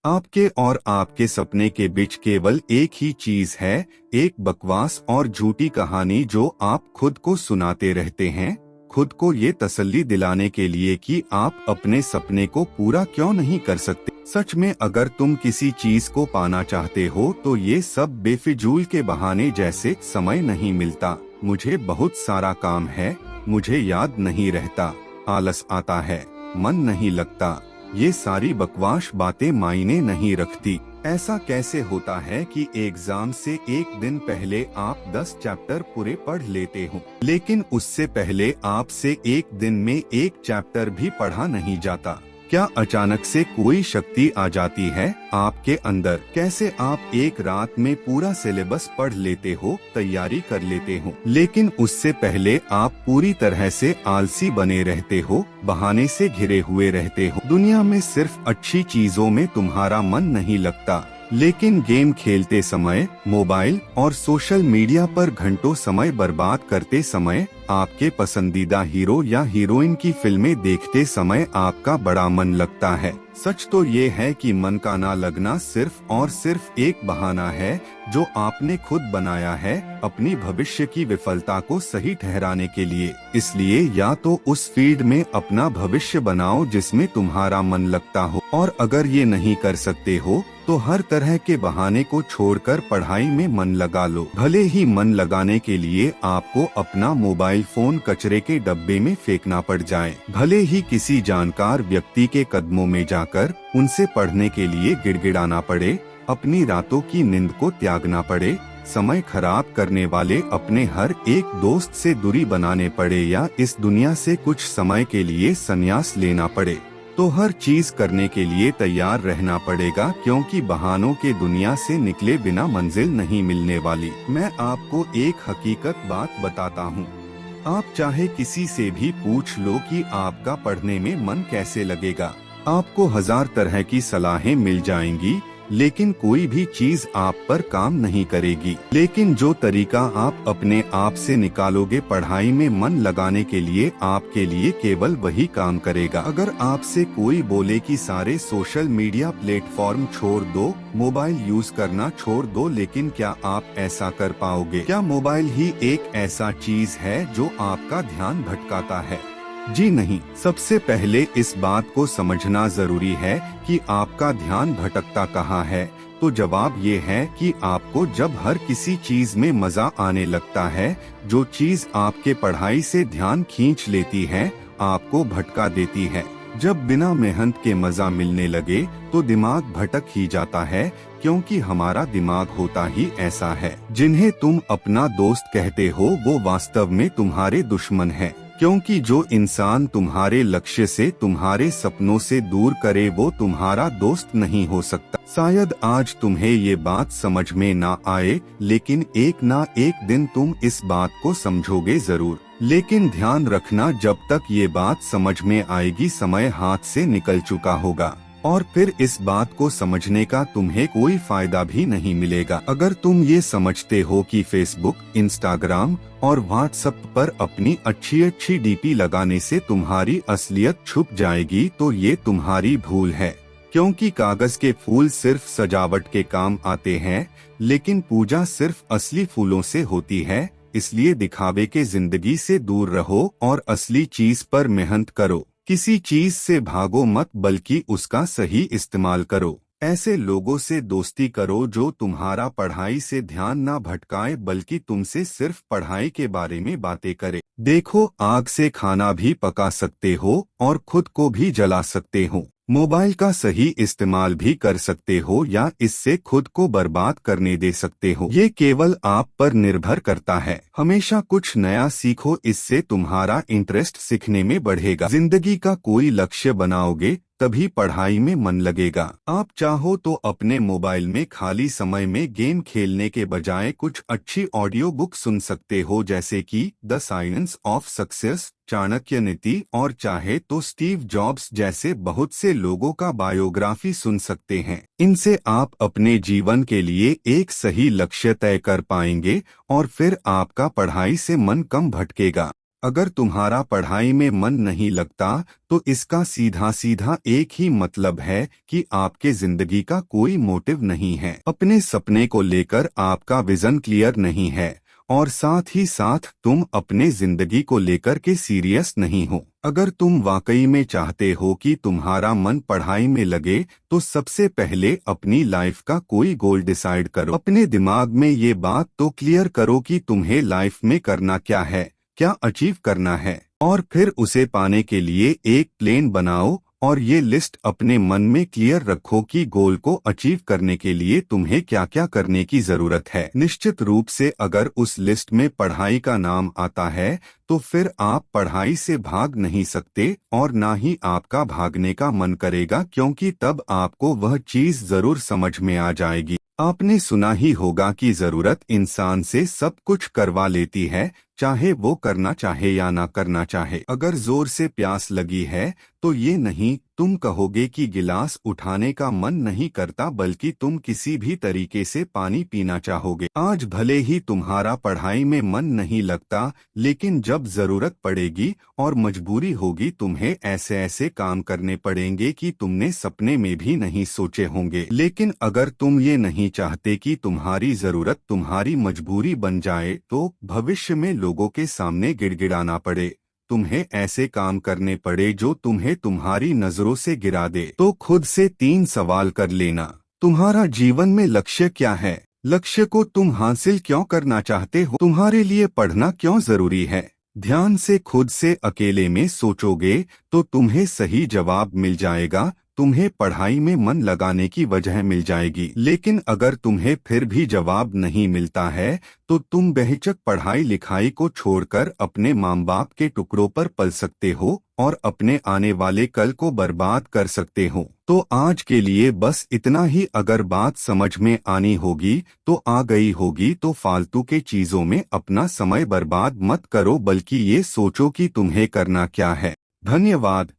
आपके और आपके सपने के बीच केवल एक ही चीज है, एक बकवास और झूठी कहानी जो आप खुद को सुनाते रहते हैं, खुद को ये तसल्ली दिलाने के लिए कि आप अपने सपने को पूरा क्यों नहीं कर सकते। सच में अगर तुम किसी चीज को पाना चाहते हो तो ये सब बेफिजूल के बहाने जैसे समय नहीं मिलता, मुझे बहुत सारा काम है, मुझे याद नहीं रहता, आलस आता है, मन नहीं लगता, ये सारी बकवास बातें मायने नहीं रखती। ऐसा कैसे होता है कि एग्जाम से एक दिन पहले आप 10 चैप्टर पूरे पढ़ लेते हो, लेकिन उससे पहले आपसे एक दिन में एक चैप्टर भी पढ़ा नहीं जाता? क्या अचानक से कोई शक्ति आ जाती है आपके अंदर? कैसे आप एक रात में पूरा सिलेबस पढ़ लेते हो, तैयारी कर लेते हो, लेकिन उससे पहले आप पूरी तरह से आलसी बने रहते हो, बहाने से घिरे हुए रहते हो। दुनिया में सिर्फ अच्छी चीजों में तुम्हारा मन नहीं लगता, लेकिन गेम खेलते समय, मोबाइल और सोशल मीडिया पर घंटों समय बर्बाद करते समय, आपके पसंदीदा हीरो या हीरोइन की फिल्में देखते समय आपका बड़ा मन लगता है। सच तो ये है कि मन का ना लगना सिर्फ और सिर्फ एक बहाना है जो आपने खुद बनाया है अपनी भविष्य की विफलता को सही ठहराने के लिए। इसलिए या तो उस फील्ड में अपना भविष्य बनाओ जिसमें तुम्हारा मन लगता हो, और अगर ये नहीं कर सकते हो तो हर तरह के बहाने को छोड़कर पढ़ाई में मन लगा लो। भले ही मन लगाने के लिए आपको अपना मोबाइल फोन कचरे के डब्बे में फेंकना पड़ जाए, भले ही किसी जानकार व्यक्ति के कदमों में जाकर उनसे पढ़ने के लिए गिड़गिड़ाना पड़े, अपनी रातों की नींद को त्यागना पड़े, समय खराब करने वाले अपने हर एक दोस्त से दूरी बनाने पड़े, या इस दुनिया से कुछ समय के लिए संन्यास लेना पड़े, तो हर चीज करने के लिए तैयार रहना पड़ेगा, क्योंकि बहानों के दुनिया से निकले बिना मंजिल नहीं मिलने वाली। मैं आपको एक हकीकत बात बताता हूँ, आप चाहे किसी से भी पूछ लो कि आपका पढ़ने में मन कैसे लगेगा, आपको 1000 तरह की सलाहें मिल जाएंगी, लेकिन कोई भी चीज आप पर काम नहीं करेगी। लेकिन जो तरीका आप अपने आप से निकालोगे पढ़ाई में मन लगाने के लिए, आपके लिए केवल वही काम करेगा। अगर आपसे कोई बोले कि सारे सोशल मीडिया प्लेटफॉर्म छोड़ दो, मोबाइल यूज करना छोड़ दो, लेकिन क्या आप ऐसा कर पाओगे? क्या मोबाइल ही एक ऐसा चीज है जो आपका ध्यान भटकाता है? जी नहीं। सबसे पहले इस बात को समझना जरूरी है कि आपका ध्यान भटकता कहाँ है। तो जवाब ये है कि आपको जब हर किसी चीज में मजा आने लगता है, जो चीज आपके पढ़ाई से ध्यान खींच लेती है, आपको भटका देती है। जब बिना मेहनत के मजा मिलने लगे तो दिमाग भटक ही जाता है, क्योंकि हमारा दिमाग होता ही ऐसा है। जिन्हें तुम अपना दोस्त कहते हो वो वास्तव में तुम्हारे दुश्मन है, क्योंकि जो इंसान तुम्हारे लक्ष्य से, तुम्हारे सपनों से दूर करे वो तुम्हारा दोस्त नहीं हो सकता। शायद आज तुम्हें ये बात समझ में ना आए, लेकिन एक ना एक दिन तुम इस बात को समझोगे जरूर। लेकिन ध्यान रखना, जब तक ये बात समझ में आएगी समय हाथ से निकल चुका होगा, और फिर इस बात को समझने का तुम्हें कोई फायदा भी नहीं मिलेगा। अगर तुम ये समझते हो कि फेसबुक, इंस्टाग्राम और व्हाट्सएप पर अपनी अच्छी डीपी लगाने से तुम्हारी असलियत छुप जाएगी, तो ये तुम्हारी भूल है, क्योंकि कागज के फूल सिर्फ सजावट के काम आते हैं, लेकिन पूजा सिर्फ असली फूलों से होती है। इसलिए दिखावे के जिंदगी से दूर रहो और असली चीज पर मेहनत करो। किसी चीज से भागो मत, बल्कि उसका सही इस्तेमाल करो। ऐसे लोगों से दोस्ती करो जो तुम्हारा पढ़ाई से ध्यान ना भटकाए, बल्कि तुमसे सिर्फ पढ़ाई के बारे में बातें करे। देखो, आग से खाना भी पका सकते हो और खुद को भी जला सकते हो। मोबाइल का सही इस्तेमाल भी कर सकते हो या इससे खुद को बर्बाद करने दे सकते हो। ये केवल आप पर निर्भर करता है। हमेशा कुछ नया सीखो, इससे तुम्हारा इंटरेस्ट सीखने में बढ़ेगा। जिंदगी का कोई लक्ष्य बनाओगे तभी पढ़ाई में मन लगेगा। आप चाहो तो अपने मोबाइल में खाली समय में गेम खेलने के बजाय कुछ अच्छी ऑडियो बुक सुन सकते हो, जैसे कि the science of success, Chanakya नीति, और चाहे तो स्टीव जॉब्स जैसे बहुत से लोगों का बायोग्राफी सुन सकते हैं। इनसे आप अपने जीवन के लिए एक सही लक्ष्य तय कर पाएंगे और फिर आपका पढ़ाई से मन कम भटकेगा। अगर तुम्हारा पढ़ाई में मन नहीं लगता तो इसका सीधा सीधा एक ही मतलब है कि आपके जिंदगी का कोई मोटिव नहीं है। अपने सपने को लेकर आपका विजन क्लियर नहीं है और साथ ही साथ तुम अपने जिंदगी को लेकर के सीरियस नहीं हो। अगर तुम वाकई में चाहते हो कि तुम्हारा मन पढ़ाई में लगे तो सबसे पहले अपनी लाइफ का कोई गोल डिसाइड करो। अपने दिमाग में ये बात तो क्लियर करो कि तुम्हें लाइफ में करना क्या है, क्या अचीव करना है, और फिर उसे पाने के लिए एक प्लान बनाओ और ये लिस्ट अपने मन में क्लियर रखो कि गोल को अचीव करने के लिए तुम्हें क्या क्या करने की जरूरत है। निश्चित रूप से अगर उस लिस्ट में पढ़ाई का नाम आता है तो फिर आप पढ़ाई से भाग नहीं सकते और ना ही आपका भागने का मन करेगा, क्योंकि तब आपको वह चीज जरूर समझ में आ जाएगी। आपने सुना ही होगा कि जरूरत इंसान से सब कुछ करवा लेती है, चाहे वो करना चाहे या ना करना चाहे। अगर जोर से प्यास लगी है तो ये नहीं तुम कहोगे कि गिलास उठाने का मन नहीं करता, बल्कि तुम किसी भी तरीके से पानी पीना चाहोगे। आज भले ही तुम्हारा पढ़ाई में मन नहीं लगता, लेकिन जब जरूरत पड़ेगी और मजबूरी होगी तुम्हें ऐसे ऐसे काम करने पड़ेंगे कि तुमने सपने में भी नहीं सोचे होंगे। लेकिन अगर तुम ये नहीं चाहते कि तुम्हारी जरूरत तुम्हारी मजबूरी बन जाए तो भविष्य में लोगों के सामने गिड़गिड़ाना पड़े, तुम्हें ऐसे काम करने पड़े जो तुम्हें तुम्हारी नजरों से गिरा दे, तो खुद से 3 सवाल कर लेना। तुम्हारा जीवन में लक्ष्य क्या है? लक्ष्य को तुम हासिल क्यों करना चाहते हो? तुम्हारे लिए पढ़ना क्यों जरूरी है? ध्यान से खुद से अकेले में सोचोगे तो तुम्हें सही जवाब मिल जाएगा, तुम्हें पढ़ाई में मन लगाने की वजह मिल जाएगी। लेकिन अगर तुम्हें फिर भी जवाब नहीं मिलता है तो तुम बेहिचक पढ़ाई लिखाई को छोड़कर अपने माँ बाप के टुकड़ों पर पल सकते हो और अपने आने वाले कल को बर्बाद कर सकते हो। तो आज के लिए बस इतना ही। अगर बात समझ में आनी होगी तो आ गई होगी, तो फालतू के चीजों में अपना समय बर्बाद मत करो, बल्कि ये सोचो कि तुम्हें करना क्या है। धन्यवाद।